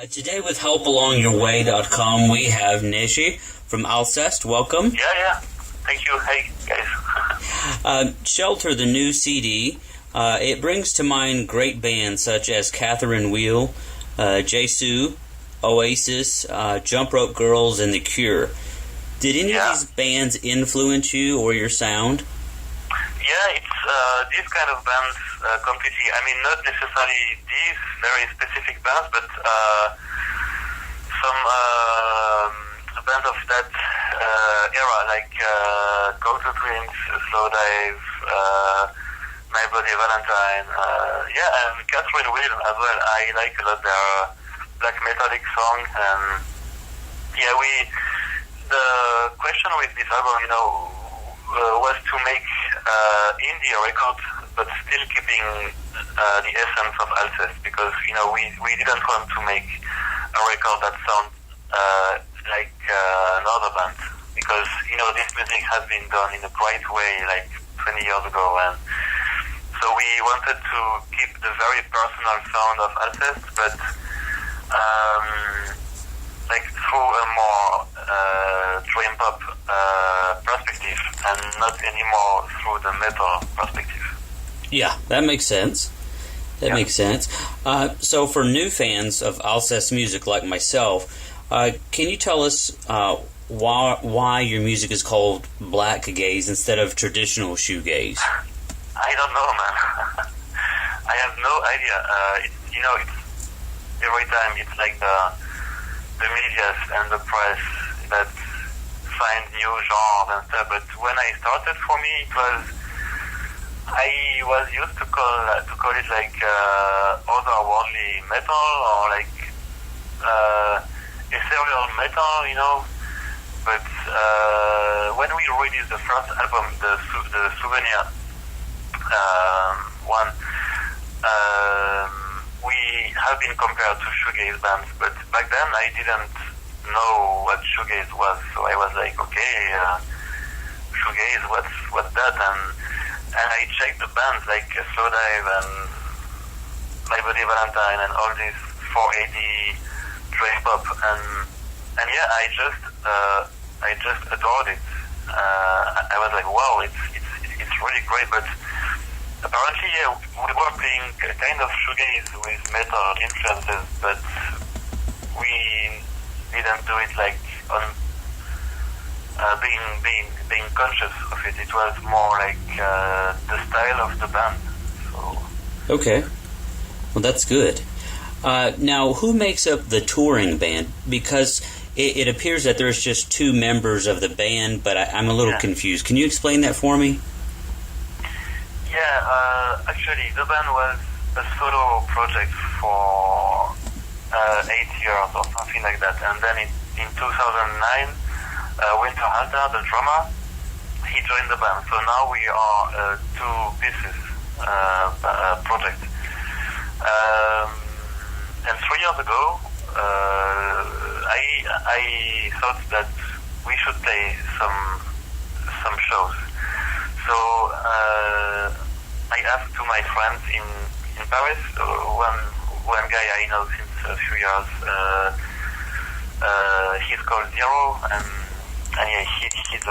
Today with HelpAlongYourWay.com, we have Neige from Alcest. Welcome. Yeah. Thank you. Hey, guys. Shelter, the new CD, it brings to mind great bands such as Howlin Wuelf, Jesu, Oasis, Jump Rope Girls, and The Cure. Did any of these bands influence you or your sound? Yeah, it's these kind of bands completely. I mean, not necessarily these very specific bands, but some bands of that era, like Go-To Twins, Slowdive, My Bloody Valentine, and Howlin Wuelf as well. I like a lot their black metallic song, and the question with this album, was to make indie record, but still keeping the essence of Alcest, because we didn't want to make a record that sounds like another band, because this music has been done in a bright way like 20 years ago, and so we wanted to keep the very personal sound of Alcest, but through a more dream pop perspective, and not anymore through the metal perspective. Yeah, that makes sense. Makes sense. So for new fans of Alcest music like myself, can you tell us why your music is called black gaze instead of traditional shoegaze? I don't know, man. I have no idea. It's every time it's like the media and the press that find new genres and stuff. But when I started, for me, I was used to call it like otherworldly metal, or like ethereal metal, But when we released the first album, the Souvenir one, we have been compared to shoegaze bands, but back then I didn't know what shoegaze was, so I was like, okay, shoegaze, what's that? And I checked the bands like Slowdive and My Bloody Valentine and all these 480 dream pop, and I just adored it. I was like, wow, it's really great, but apparently, we were playing kind of shoegaze with metal influences, but we didn't do it like on being conscious of it. It was more like the style of the band. So. Okay, well that's good. Now, who makes up the touring band? Because it appears that there's just two members of the band, but I'm a little confused. Can you explain that for me? Yeah, actually, the band was a solo project for 8 years or something like that. And then in 2009, Winter Halter, the drummer, he joined the band. So now we are a two-pieces project. And 3 years ago, I thought that we should play some shows. So I asked to my friends in Paris, one guy I know since a few years. He's called Zero, and he's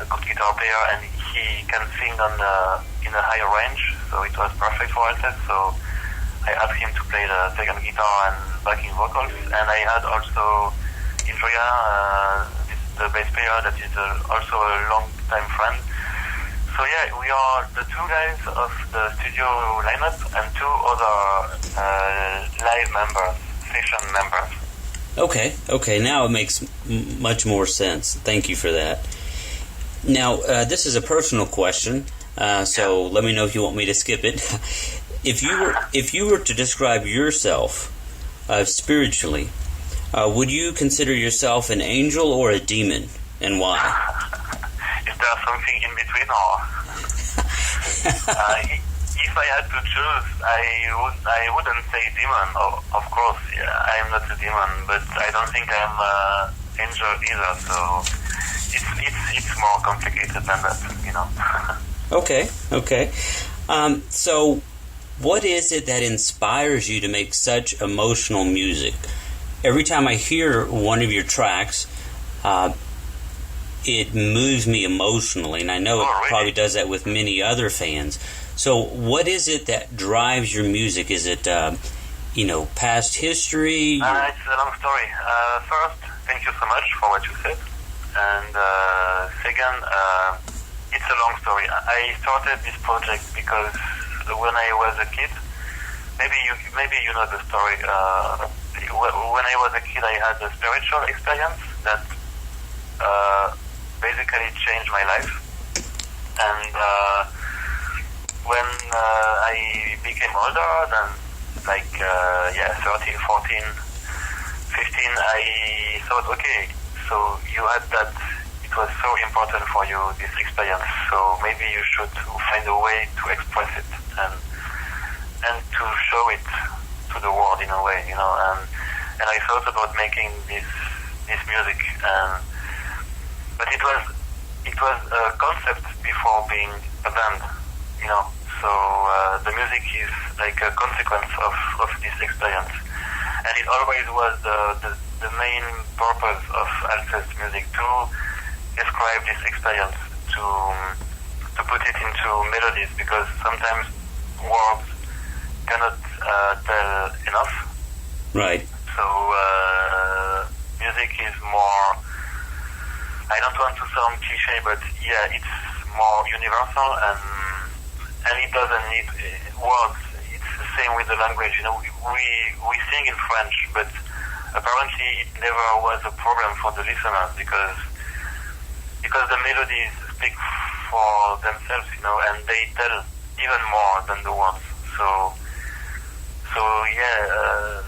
a good guitar player, and he can sing in a higher range, so it was perfect for us. So I asked him to play the second guitar and backing vocals, and I had also Andrea, the bass player, that is also a long-time friend. So yeah, we are the two guys of the studio lineup and two other live members, session members. Okay, now it makes much more sense. Thank you for that. Now, this is a personal question, so let me know if you want me to skip it. If you were to describe yourself spiritually, would you consider yourself an angel or a demon, and why? Is there something in between, or if I had to choose, I wouldn't say demon. Of course, I'm not a demon, but I don't think I'm an angel either. So it's more complicated than that, Okay. So, what is it that inspires you to make such emotional music? every time I hear one of your tracks, it moves me emotionally, and I know it probably does that with many other fans. So what is it that drives your music? Is it, past history? It's a long story. First, thank you so much for what you said. And second, it's a long story. I started this project because when I was a kid, maybe you know the story. When I was a kid, I had a spiritual experience that basically changed my life. And when I became older, then 13, 14, 15, I thought, okay, so you had that, it was so important for you, this experience, so maybe you should find a way to express it and to show it to the world in a way, and I thought about making this music, but it was a concept before being a band, so the music is like a consequence of this experience, and it always was the main purpose of Alcest music, to describe this experience, to put it into melodies, because sometimes words cannot tell enough. Right. So music is more, I don't want to sound cliche, but yeah, it's more universal, and it doesn't need words. It's the same with the language. We sing in French, but apparently it never was a problem for the listeners because the melodies speak for themselves, and they tell even more than the words. So yeah,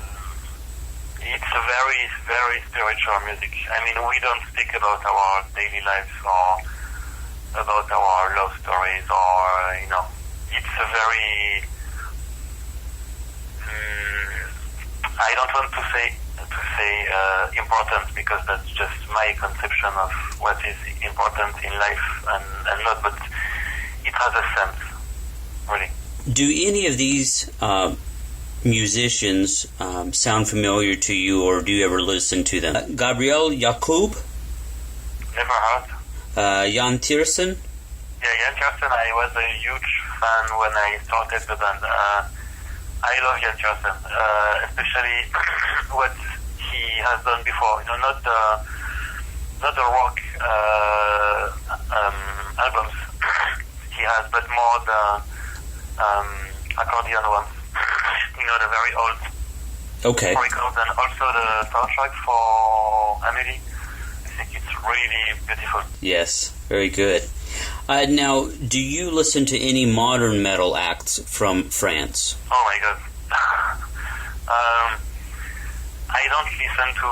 it's a very, very spiritual music. I mean, we don't speak about our daily lives or about our love stories, or it's a very. I don't want to say important, because that's just my conception of what is important in life and not, but it has a sense, really. Do any of these musicians sound familiar to you, or do you ever listen to them? Gabriel Yacoub? Never heard. Jan Tiersen? Yeah, Jan Tiersen, I was a huge fan when I started the band. I love Jan Tiersen, especially what he has done before. Not the rock albums he has, but more the accordion ones. The very old records, and also the soundtrack for Amélie. I think it's really beautiful. Yes, very good. Now, do you listen to any modern metal acts from France? Oh my God. I don't listen to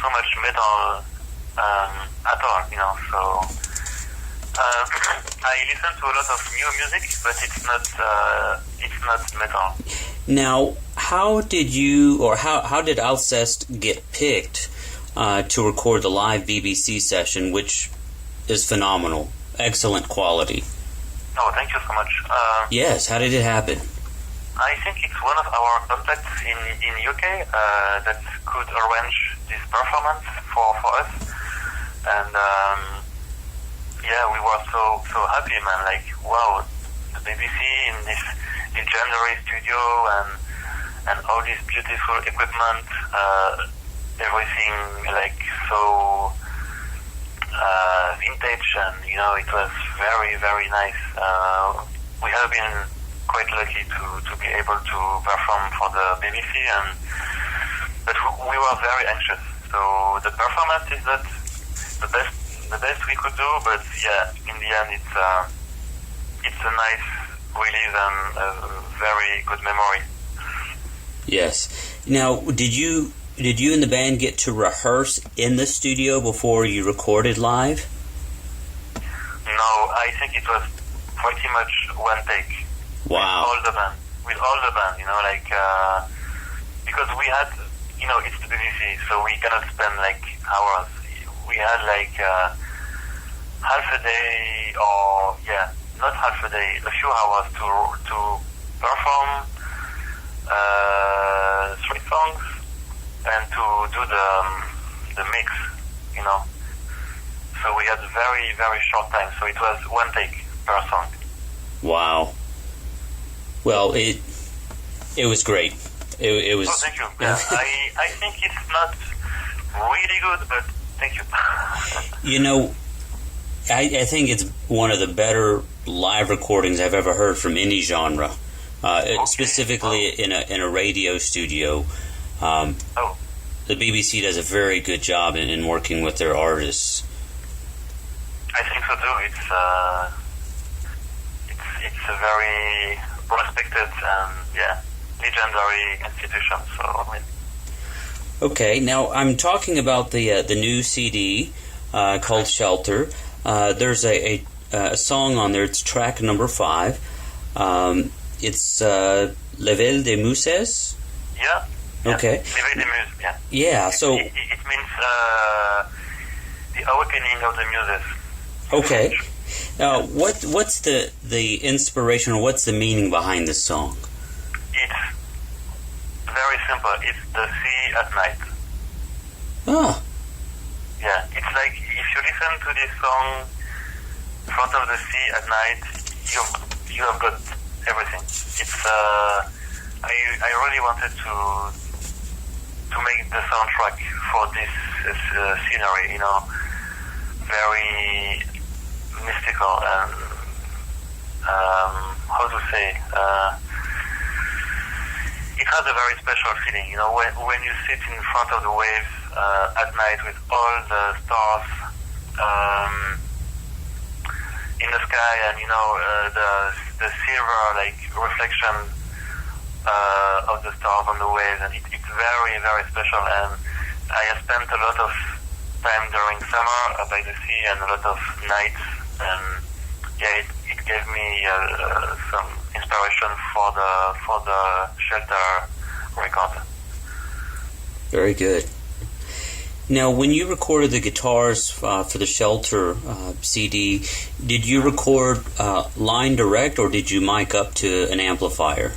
so much metal at all, so I listen to a lot of new music, but it's not metal. Now, how did Alcest get picked to record the live BBC session, which is phenomenal, excellent quality? Oh, thank you so much. Yes, how did it happen? I think it's one of our contacts in UK that could arrange this performance for us, and yeah, we were so happy, man. Like, wow, the BBC in this legendary studio and all this beautiful equipment, everything like so vintage, and it was very, very nice. We have been quite lucky to be able to perform for the BBC, but we were very anxious. So the performance is not the best we could do, but yeah, in the end it's a nice release and a very good memory. Yes. Now, did you and the band get to rehearse in the studio before you recorded live? No, I think it was pretty much one take. Wow. With all the band, because we had, it's the BBC, so we cannot spend like hours. We had like half a day, or not half a day, a few hours to perform 3 songs, and to do the mix, you know. So we had very, very short time. So it was one take per song. Wow. Well, it was great. It was. Oh, thank you. Yeah, I think it's not really good, but thank you. You know, I think it's one of the better live recordings I've ever heard from any genre, specifically in a radio studio. The BBC does a very good job in working with their artists. I think so too. It's a very respected and legendary institution. So I mean. Okay, now I'm talking about the new CD called Shelter. There's a song on there. It's track number 5. It's Level des Muses. Yeah. Okay. Level des Muses. Yeah. Yeah. So it means the awakening of the muses. Okay. Now, what's the inspiration, or what's the meaning behind this song? It's very simple. It's the sea at night. Oh. Yeah, it's like if you listen to this song in front of the sea at night, you have got everything. It's I really wanted to make the soundtrack for this scenery, you know, very mystical and how to say. It has a very special feeling, you know, when you sit in front of the waves at night with all the stars in the sky, and you know the silver like reflection of the stars on the waves, and it's very, very special. And I have spent a lot of time during summer by the sea and a lot of nights, and it gave me some inspiration for the Shelter record. Very good. Now, when you recorded the guitars for the Shelter CD, did you record line direct, or did you mic up to an amplifier?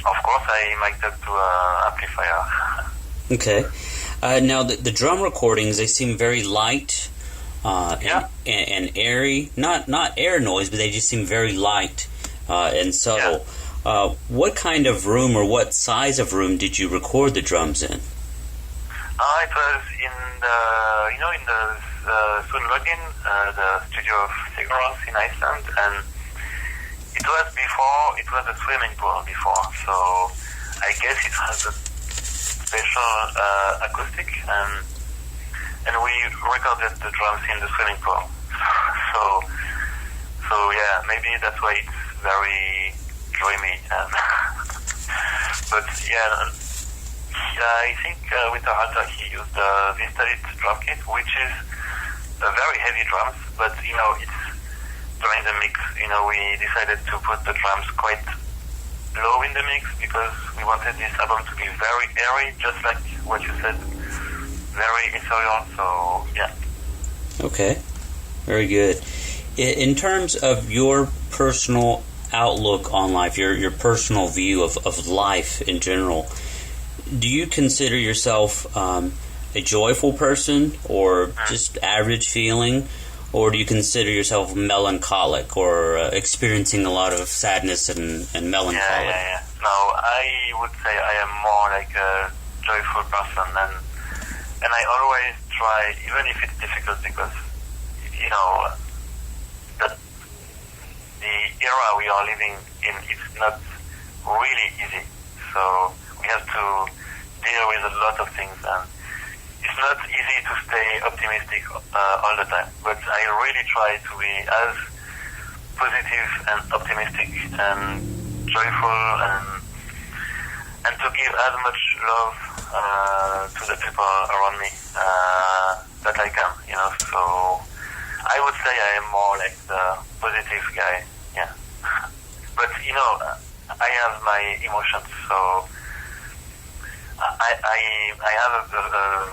Of course, I mic'd up to an amplifier. Okay. Now, the drum recordings, they seem very light and airy. Not air noise, but they just seem very light and subtle. Yeah. What kind of room, or what size of room did you record the drums in? It was in the Sundløgin, the studio of Sigurðs in Iceland, and it was a swimming pool before, so I guess it has a special acoustic, and we recorded the drums in the swimming pool. So yeah, maybe that's why it's very dreamy. But yeah. I think with the Halter he used the Vistalit drum kit, which is a very heavy drums, but you know, it's during the mix, you know, we decided to put the drums quite low in the mix because we wanted this album to be very airy, just like what you said, very ethereal. So yeah. Okay, very good. In terms of your personal outlook on life, your personal view of life in general, do you consider yourself a joyful person, or just average feeling, or do you consider yourself melancholic, or experiencing a lot of sadness and melancholy? Yeah. No, I would say I am more like a joyful person, and I always try, even if it's difficult, because you know that the era we are living in is not really easy. So we have to deal with a lot of things, and it's not easy to stay optimistic all the time. But I really try to be as positive and optimistic and joyful, and to give as much love to the people around me that I can. You know, so I would say I am more like the positive guy. Yeah, but you know, I have my emotions, so. I have a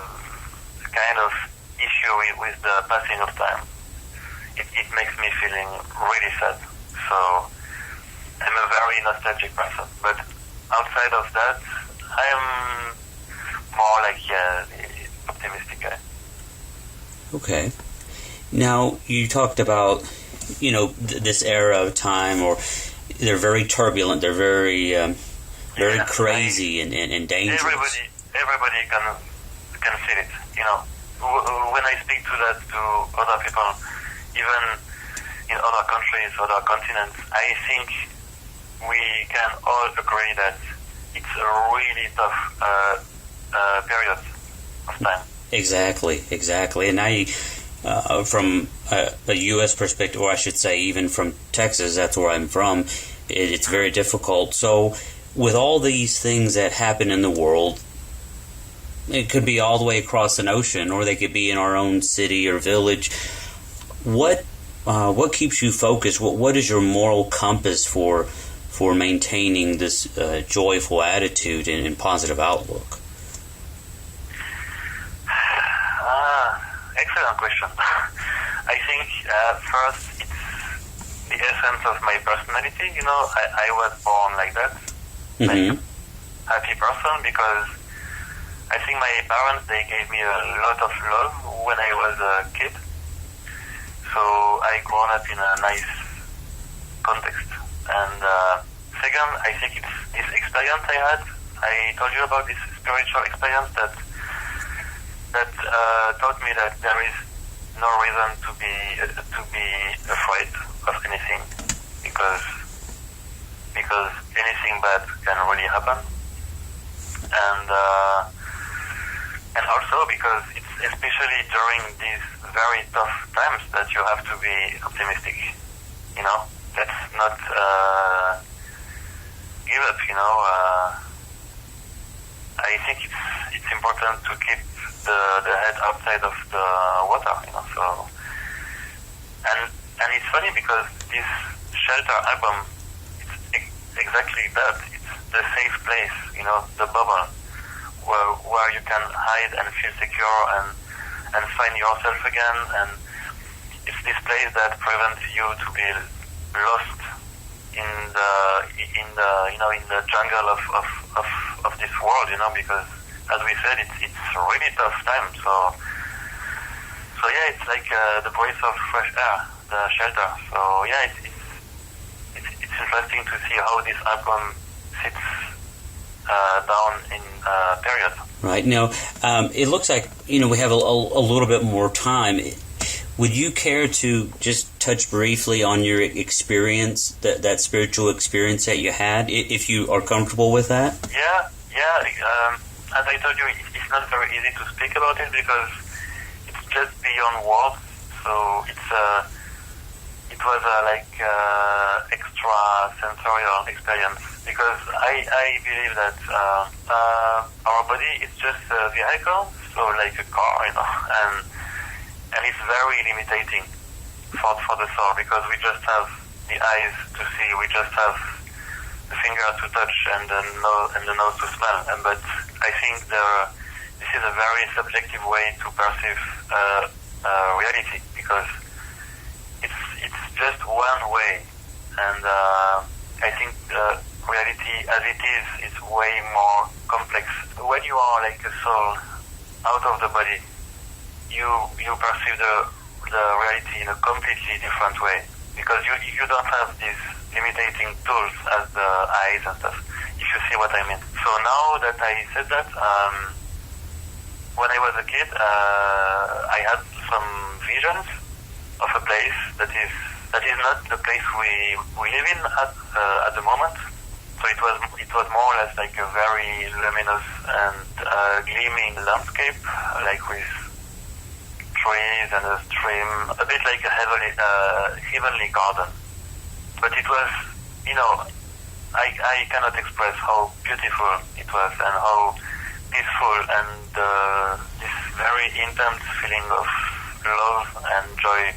kind of issue with the passing of time. It makes me feeling really sad. So I'm a very nostalgic person. But outside of that, I am more like optimistic guy. Okay. Now, you talked about, this era of time, or they're very turbulent, they're very crazy and dangerous. Everybody can feel it. When I speak to other people, even in other countries, other continents, I think we can all agree that it's a really tough period of time. Exactly. And now, from a U.S. perspective, or I should say even from Texas, that's where I'm from, it's very difficult. So with all these things that happen in the world, it could be all the way across an ocean, or they could be in our own city or village. What keeps you focused? What is your moral compass for maintaining this joyful attitude and positive outlook? Excellent question. I think first it's the essence of my personality. I was born like that, like happy person, because I think my parents, they gave me a lot of love when I was a kid. So I grew up in a nice context. And second, I think it's this experience I had. I told you about this spiritual experience that taught me that there is no reason to be afraid of anything, because anything bad can really happen, and also because it's especially during these very tough times that you have to be optimistic. Let's not give up. I think it's important to keep the head outside of the water, So, and it's funny because this Shelter album, it's exactly that. It's the safe place, the bubble where you can hide and feel secure and find yourself again. And it's this place that prevents you to be lost in the jungle of this world, because, as we said, it's really tough time. So yeah, it's like the breath of fresh air, the shelter. So yeah, it's interesting to see how this album sits down in period. Right. Now, it looks like we have a little bit more time. Would you care to just touch briefly on your experience, that spiritual experience that you had, if you are comfortable with that? Yeah. As I told you, it's not very easy to speak about it because it's just beyond words. So it was extra sensorial experience, because I believe that our body is just a vehicle, so like a car, and it's very limiting for the soul, because we just have the eyes to see, we just have the finger to touch and the nose to smell. But I think this is a very subjective way to perceive reality, because it's just one way, and I think reality as it is way more complex. When you are like a soul out of the body, you perceive the reality in a completely different way, because you don't have these imitating tools as the eyes and stuff, if you see what I mean. So now that I said that, when I was a kid, I had some visions of a place that is not the place we live in at the moment. So it was more or less like a very luminous and gleaming landscape, like with trees and a stream, a bit like a heavenly garden. But it was, I cannot express how beautiful it was and how peaceful, and this very intense feeling of love and joy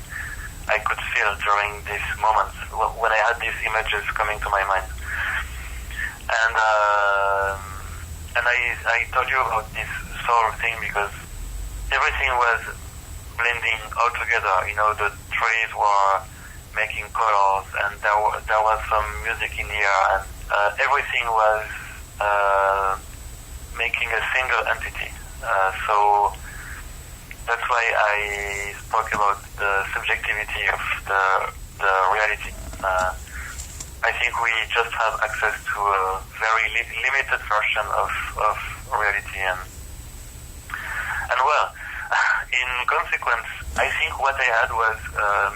I could feel during these moments when I had these images coming to my mind. And I told you about this soul thing because everything was blending all together. The trees were making colors, and there was some music in the air, and everything was making a single entity. So that's why I spoke about the subjectivity of the reality. I think we just have access to a very limited version of reality, and well, in consequence, I think what I had was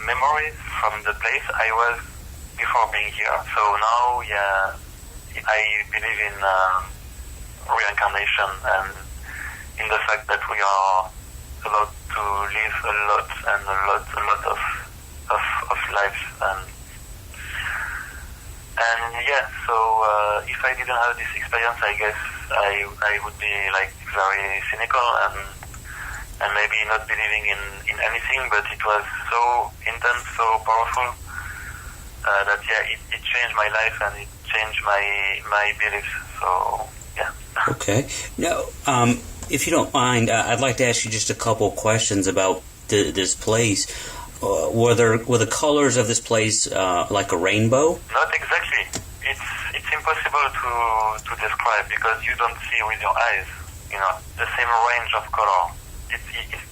memories from the place I was before being here. So now, yeah, I believe in reincarnation and in the fact that we are about to live a lot of lives, and yeah. So if I didn't have this experience, I guess I would be like very cynical and maybe not believing in anything. But it was so intense, so powerful that yeah, it changed my life and it changed my beliefs. So yeah. Okay. Now, if you don't mind, I'd like to ask you just a couple questions about this place. Were the colors of this place like a rainbow? Not exactly. It's impossible to describe because you don't see with your eyes. You know, the same range of color. It's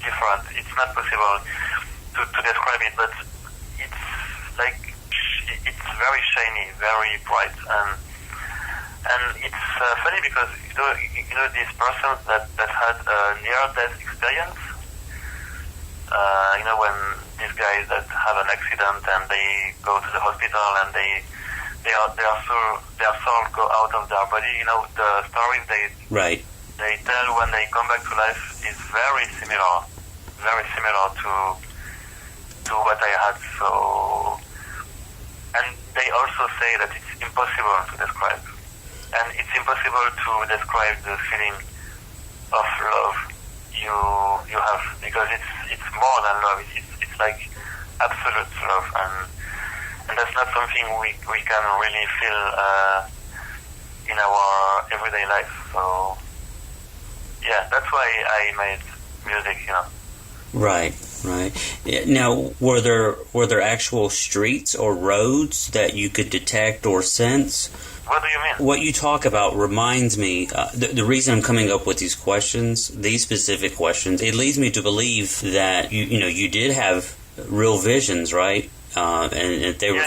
different. It's not possible to describe it, but it's like it's very shiny, very bright, and it's funny because you know these persons that had a near-death experience. You know, when these guys that have an accident and they go to the hospital and their soul go out of their body. You know, the stories they tell when they come back to life is very similar to what I had. So, and they also say that it's impossible to describe, and it's impossible to describe the feeling of love you have, because it's more than love. It's like absolute love, and that's not something we can really feel in our everyday life. So yeah, that's why I made music, you know. Right. Yeah, now, were there actual streets or roads that you could detect or sense? What do you mean? What you talk about reminds me, the reason I'm coming up with these questions, these specific questions, it leads me to believe that you did have real visions, right? And that they were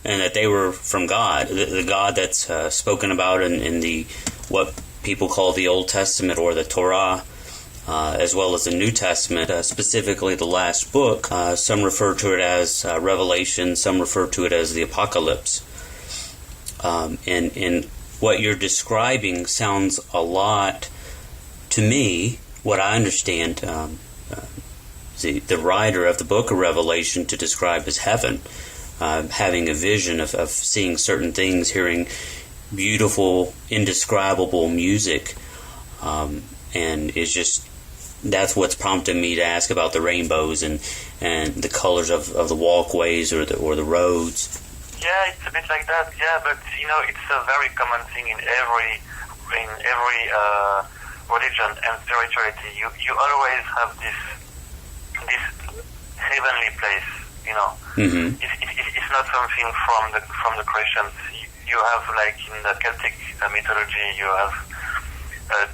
and that they were from God, the God that's spoken about in the what people call the Old Testament or the Torah, as well as the New Testament, specifically the last book. Some refer to it as Revelation, some refer to it as the Apocalypse. And what you're describing sounds a lot to me, what I understand, the writer of the book of Revelation to describe as heaven, having a vision of seeing certain things, hearing beautiful, indescribable music, and it's just, that's what's prompted me to ask about the rainbows and the colors of the walkways or the roads. Yeah, it's a bit like that. Yeah, but you know, it's a very common thing in every religion and spirituality. You always have this heavenly place. You know, it's not something from the Christians. You have, like in the Celtic mythology, you have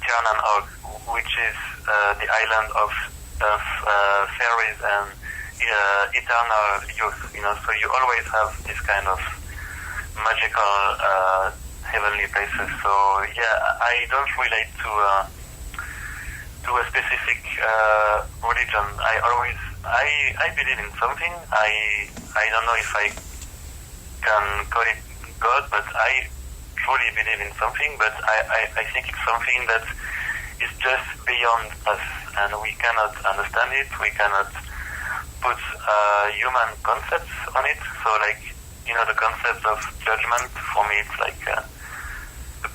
Tiernan and Og, which is the island of fairies and eternal youth. You know, so you always have this kind of magical heavenly places. So yeah, I don't relate to a specific religion. I believe in something. I don't know if I can call it God, but I truly believe in something. But I think it's something that is just beyond us, and we cannot understand it. We cannot put human concepts on it. So, like, you know, the concept of judgment, for me, it's like a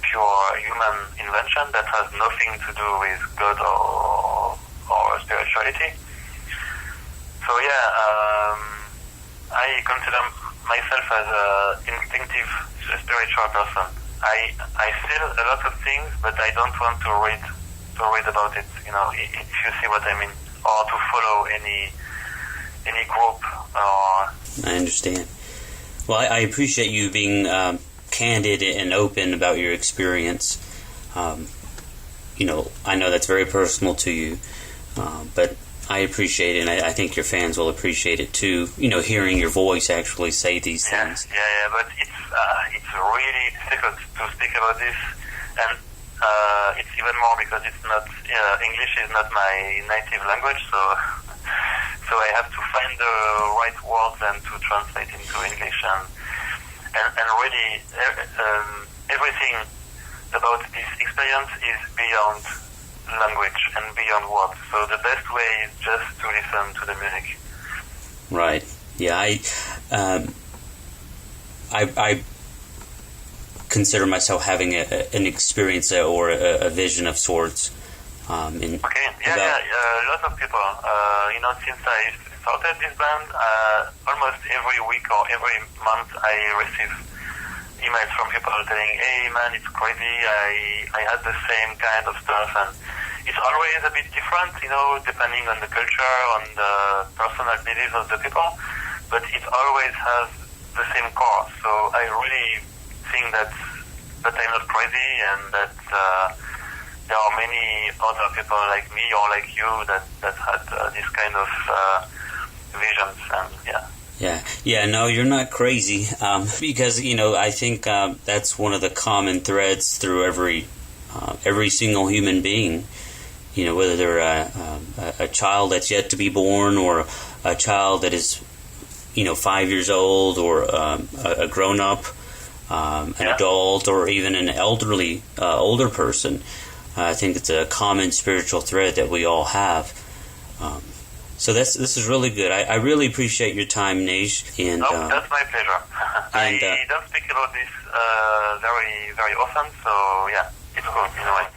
pure human invention that has nothing to do with God or spirituality. So yeah, I consider myself as an instinctive spiritual person. I feel a lot of things, but I don't want to read about it. You know, if you see what I mean, or to follow any group. I understand. Well, I appreciate you being candid and open about your experience. I know that's very personal to you, but I appreciate it, and I think your fans will appreciate it too. Hearing your voice actually say these things. Yeah, but it's really difficult to speak about this, and it's even more because it's not English is not my native language, so I have to find the right words and to translate into English, and really everything about this experience is beyond language and beyond words. So the best way is just to listen to the music. Right. Yeah. I consider myself having an experience or a vision of sorts. Okay. A lot of people. Since I started this band, almost every week or every month, I receive emails from people telling, "Hey, man, it's crazy. I had the same kind of stuff," and it's always a bit different, depending on the culture, on the personal beliefs of the people, but it always has the same core. So I really think that I'm not crazy, and that there are many other people like me or like you that had this kind of visions, and Yeah, no, you're not crazy, because, I think that's one of the common threads through every single human being, whether they're a child that's yet to be born, or a child that is, 5 years old, or a grown-up, an adult, or even an older person. I think it's a common spiritual thread that we all have. So this is really good. I really appreciate your time, Neige. And that's my pleasure. I don't speak about this very, very often, so yeah, it's cool in a way.